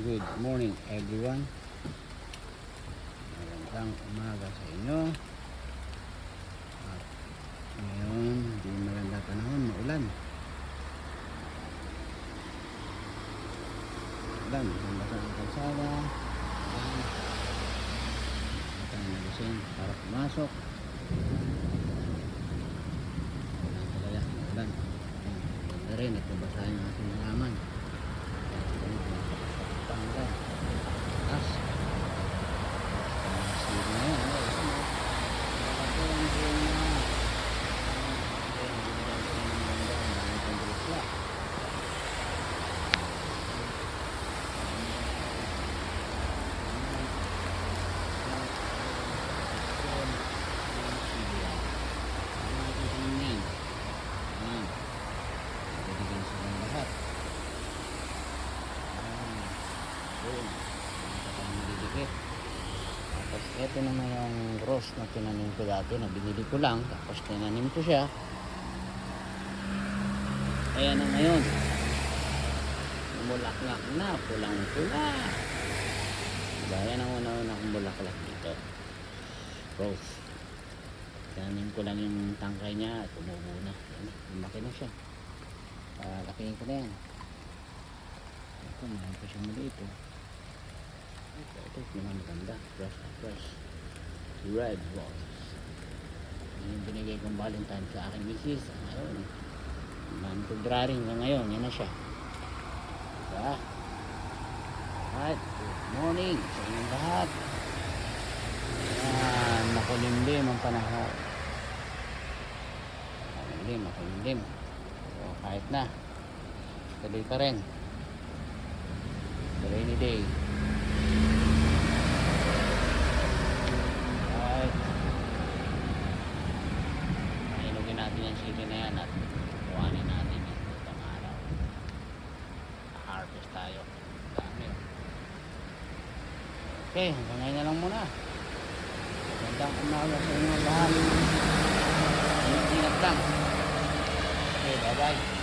Good morning everyone. Magandang umaga sa inyo. At ngayon, di maganda panahon, maulan. Ulan, nabasa ang kalsada. At ang nagising para pumasok. Ulan talaga, maulan. Ganda rin, nagpabasahin ang ating halaman. Taas. Sige na yan. Tapos ito naman yung rose na tinanim ko dati na binili ko lang, tapos tinanim ko siya. Ayan na ngayon, bulaklak na, pulang pula. Gaya ng una-una kong bulaklak dito, rose. Tinanim ko lang yung tangkay niya at tumubo na. Lumaki na siya, lakihin ko na yan. Ito, mayroon pa siya muli ito. Ito naman maganda, fresh red roses. Yung binigay kong Valentine sa aking misis ngayon, February hanggang ngayon, yan na siya, diba? Alright, good morning sa inyong lahat. Yan, makulimlim ang panahon, makulimlim. So kahit na tuloy pa rin the rainy day. Natin yung city na yan at kuhanin natin yung itong araw. Harvest tayo. Dami. Okay, hanggang ngayon na lang muna. Magandang umaga sa inyo lahat. Ingat lang. Okay, bye bye.